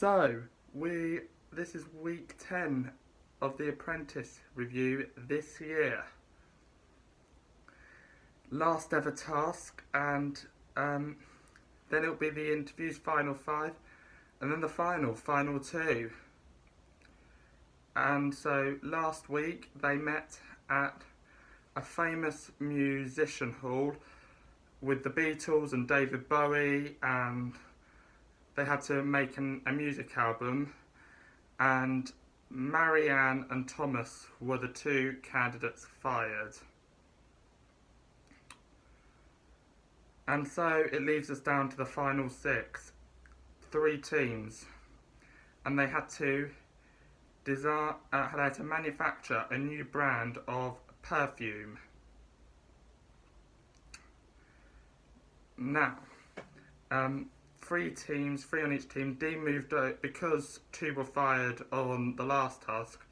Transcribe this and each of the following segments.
So, this is week 10 of the Apprentice review this year. Last ever task, and then it'll be the interviews, final 5, and then the final 2. And so last week they met at a famous musician hall with the Beatles and David Bowie, and they had to make a music album, and Marianne and Thomas were the 2 candidates fired. And so it leaves us down to the final 6, 3 teams, and they had to manufacture a new brand of perfume. Now, 3 teams, 3 on each team. Dean moved over, because 2 were fired on the last task,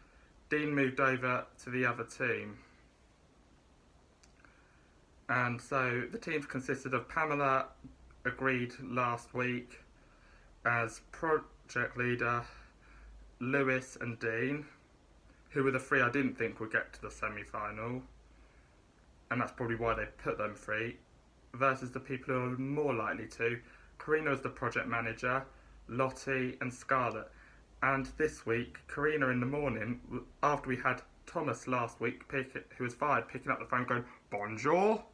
Dean moved over to the other team. And so the teams consisted of Pamela, agreed last week as project leader, Lewis and Dean, who were the 3 I didn't think would get to the semi-final, and that's probably why they put them 3, versus the people who are more likely to. Karina was the project manager, Lottie and Scarlett. And this week, Karina in the morning, after we had Thomas last week, who was fired, picking up the phone going, "Bonjour,"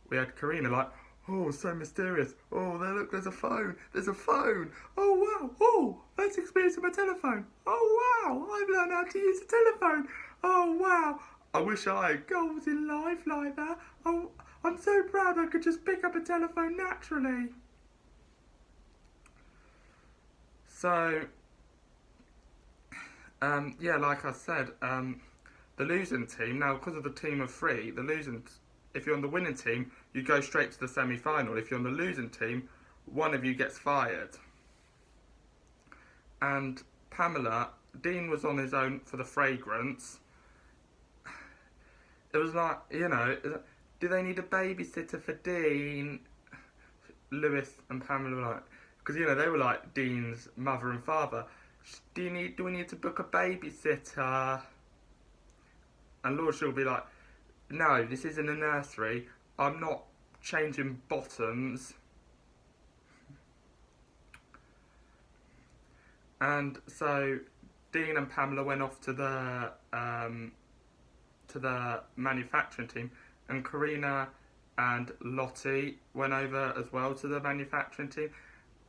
we had Karina like, "Oh, so mysterious. Oh, there, look, there's a phone. There's a phone. Oh, wow. Oh, first experience of my telephone. Oh, wow. I've learned how to use a telephone. Oh, wow. I wish I had goals in life like that. Oh, I'm so proud I could just pick up a telephone naturally." So, yeah, like I said, the losing team, now because of the team of 3, if you're on the winning team, you go straight to the semi-final. If you're on the losing team, one of you gets fired. And Pamela, Dean was on his own for the fragrance. It was like, do they need a babysitter for Dean? Lewis and Pamela were like, because they were like Dean's mother and father. Do we need to book a babysitter? And Laura will be like, "No, this isn't a nursery. I'm not changing bottoms." And so Dean and Pamela went off to the manufacturing team, and Karina and Lottie went over as well to the manufacturing team.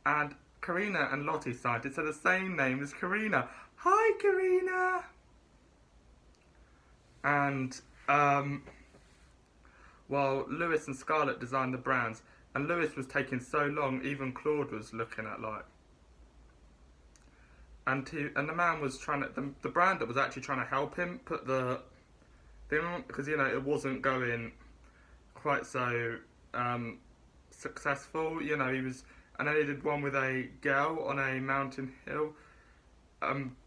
And Karina and Lottie scientists are the same name as Karina. Hi, Karina! And, while Lewis and Scarlett designed the brands, and Lewis was taking so long, even Claude was looking at like... And the man was trying to... The brander was actually trying to help him put the thing on, because, it wasn't going quite so successful. He was... And then he did one with a girl on a mountain hill.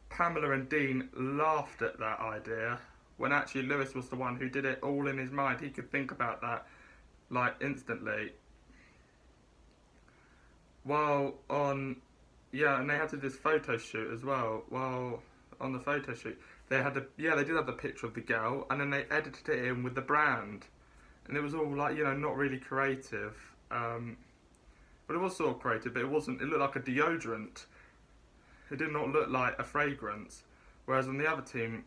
Pamela and Dean laughed at that idea, when actually Lewis was the one who did it all in his mind. He could think about that, like, instantly. And they had to do this photo shoot as well. While on the photo shoot, they did have the picture of the girl, and then they edited it in with the brand. And it was all like, not really creative. But it was sort of creative, but it wasn't. It looked like a deodorant. It did not look like a fragrance. Whereas on the other team,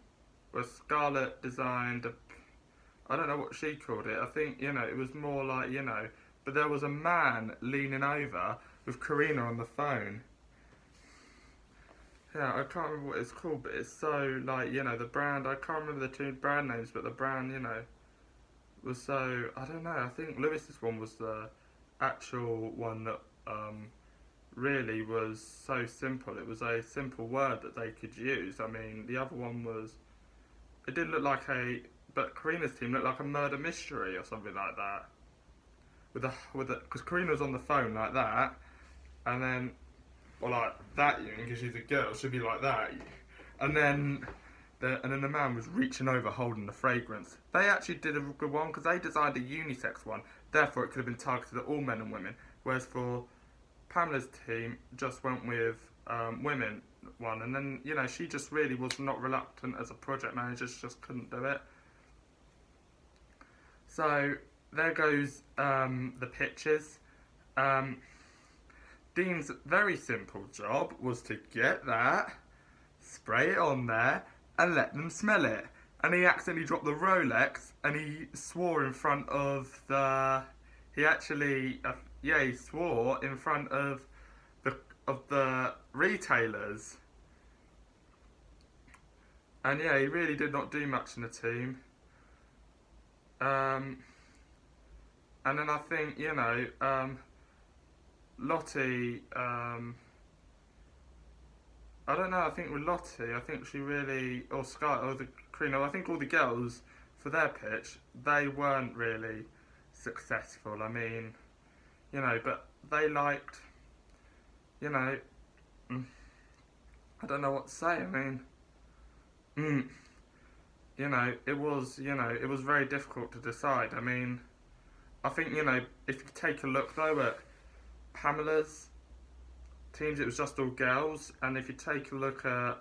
where Scarlett designed I don't know what she called it. I think, it was more like, but there was a man leaning over with Karina on the phone. Yeah, I can't remember what it's called, but it's so, like, the brand, I can't remember the 2 brand names, but the brand, was so, I don't know, I think Lewis's one was the actual one that really was so simple. It was a simple word that they could use. I mean, the other one was, it did look like but Karina's team looked like a murder mystery or something like that. Because Karina was on the phone like that, and then, or like that, because she's a girl, she'd be like that, and then the man was reaching over holding the fragrance. They actually did a good one because they designed a unisex one, therefore it could have been targeted at all men and women, whereas for Pamela's team just went with women one, and then she just really was not reluctant as a project manager. She just couldn't do it. So there goes the pitches. Dean's very simple job was to get that, spray it on there, and let them smell it. And he accidentally dropped the Rolex, and he swore in front of the. He actually, he swore in front of the retailers. And he really did not do much in the team. And then I think Lottie. I don't know. I think with Lottie, I think she really, or Sky, or the Karina. I think all the girls for their pitch, they weren't really successful. I mean, but they liked, I don't know what to say. I mean, it was very difficult to decide. I mean, I think if you take a look though at Pamela's teams, it was just all girls, and if you take a look at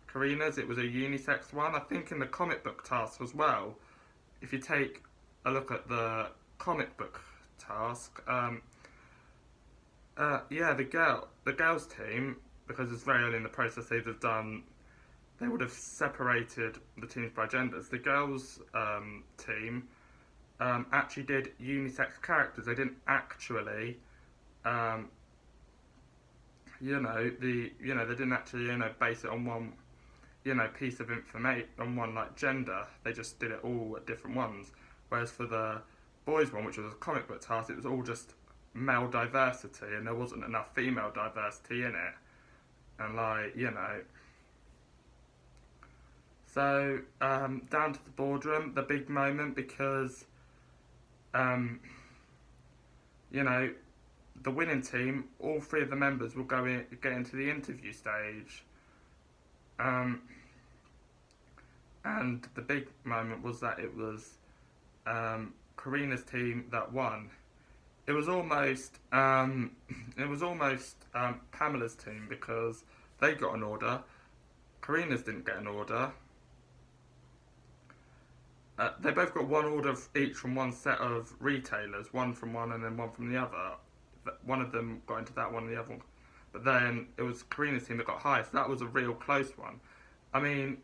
Karina's, it was a unisex one. I think in the comic book task as well, if you take a look at the comic book task, the girls team, because it's very early in the process, they would have separated the teams by genders. The girls team actually did unisex characters. They didn't actually they didn't actually base it on one piece of information, on one like gender. They just did it all at different ones. Whereas for the boys one, which was a comic book task, it was all just male diversity, and there wasn't enough female diversity in it. And so down to the boardroom, the big moment, because the winning team, all three of the members will get into the interview stage. And the big moment was that it was Karina's team that won. It was almost Pamela's team, because they got an order. Karina's didn't get an order. They both got one order each from one set of retailers, one from one and then one from the other. One of them got into that one and the other one. But then it was Karina's team that got higher, so that was a real close one. I mean,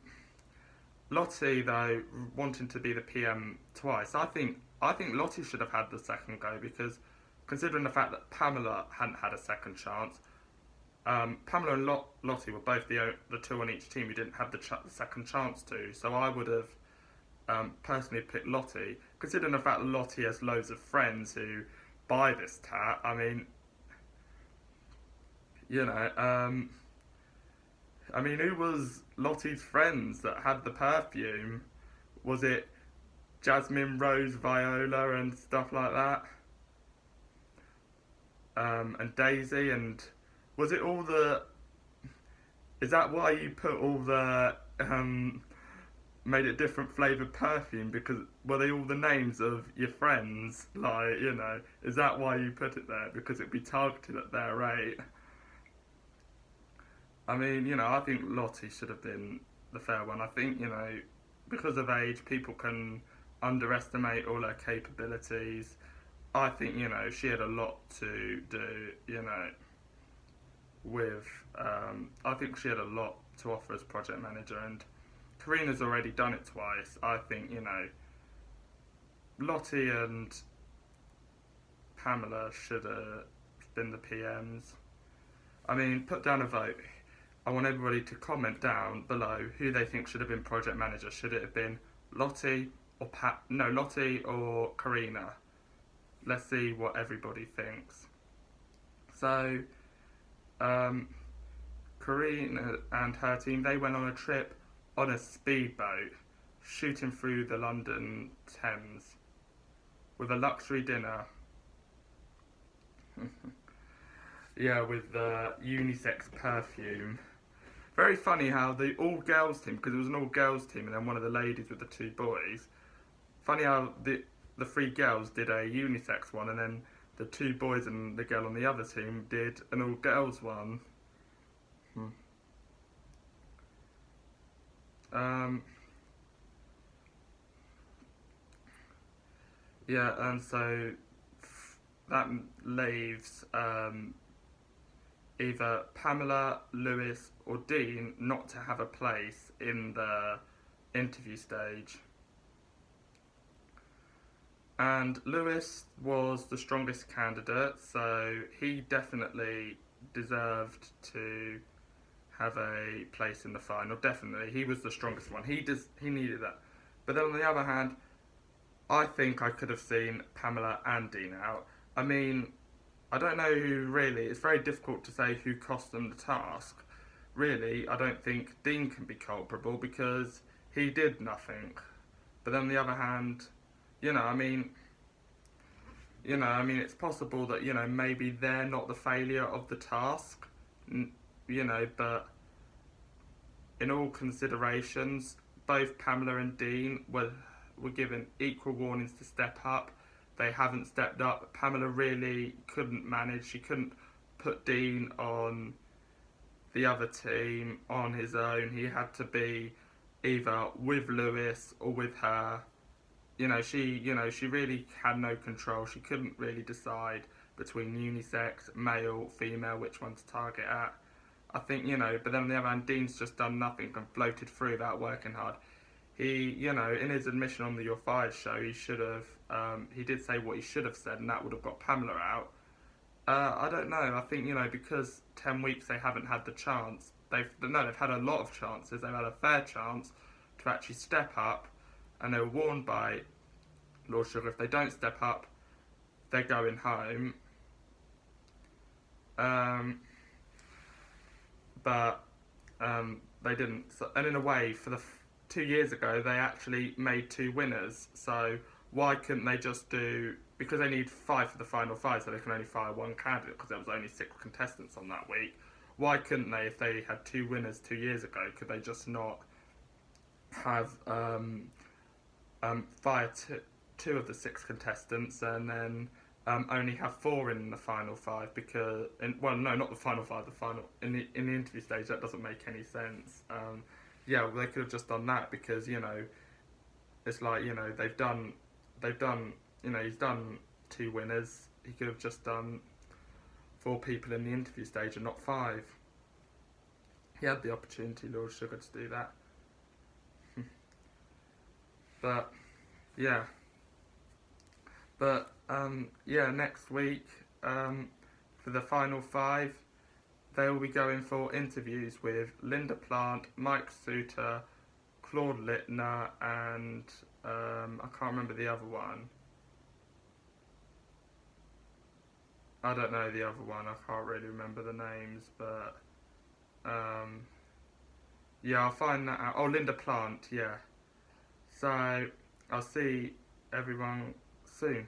Lottie, though, wanting to be the PM twice, I think Lottie should have had the second go, because considering the fact that Pamela hadn't had a second chance, Pamela and Lottie were both the two on each team who didn't have the second chance to. So I would have personally picked Lottie, considering the fact that Lottie has loads of friends who buy this tat. I mean, who was Lottie's friends that had the perfume? Was it Jasmine, Rose, Viola and stuff like that? And Daisy, and was it all the... Is that why you put all the... made it different flavoured perfume, because were they all the names of your friends? Is that why you put it there? Because it'd be targeted at their rate. I mean, I think Lottie should have been the fair one. I think, because of age, people can underestimate all her capabilities. I think, she had a lot to do, with... I think she had a lot to offer as project manager, and Karina's already done it twice. I think, Lottie and Pamela should have been the PMs. I mean, put down a vote. I want everybody to comment down below who they think should have been project manager. Should it have been Lottie or Lottie or Karina? Let's see what everybody thinks. So, Karina and her team, they went on a trip on a speedboat, shooting through the London Thames with a luxury dinner. With the unisex perfume. Very funny how the all-girls team, because it was an all-girls team, and then one of the ladies with the two boys. Funny how the three girls did a unisex one, and then the two boys and the girl on the other team did an all-girls one. Um, yeah, and so that leaves either Pamela, Lewis, or Dean not to have a place in the interview stage. And Lewis was the strongest candidate, so he definitely deserved to have a place in the final. Definitely, he was the strongest one. He needed that. But then on the other hand, I think I could have seen Pamela and Dean out. I mean, I don't know who really. It's very difficult to say who cost them the task. Really, I don't think Dean can be culpable because he did nothing. But then on the other hand, you know, I mean, it's possible that maybe they're not the failure of the task, but in all considerations, both Pamela and Dean were given equal warnings to step up. They haven't stepped up. Pamela really couldn't manage. She couldn't put Dean on the other team on his own. He had to be either with Lewis or with her. She really had no control. She couldn't really decide between unisex, male, female, which one to target at. I think, but then on the other hand, Dean's just done nothing and floated through without working hard. He, in his admission on the You're Fired show, he did say what he should have said, and that would have got Pamela out. I don't know. I think, because 10 weeks they haven't had the chance. They've had a lot of chances. They've had a fair chance to actually step up, and they were warned by Lord Sugar, if they don't step up, they're going home. But they didn't. So, and in a way, for the 2 years ago, they actually made 2 winners. So why couldn't they just do? Because they need 5 for the final 5, so they can only fire 1 candidate because there was only 6 contestants on that week. Why couldn't they, if they had 2 winners 2 years ago, could they just not have fire two of the 6 contestants and then only have 4 in the final 5? Because not the final 5, the final in the interview stage. That doesn't make any sense. They could have just done that because it's like they've done he's done 2 winners. He could have just done 4 people in the interview stage and not 5. He had the opportunity, Lord Sugar, to do that. But next week for the final 5, they will be going for interviews with Linda Plant, Mike Suter, Claude Littner, and I can't remember the other one. I don't know the other one. I can't really remember the names, but I'll find that out. Oh, Linda Plant, yeah. So I'll see everyone soon.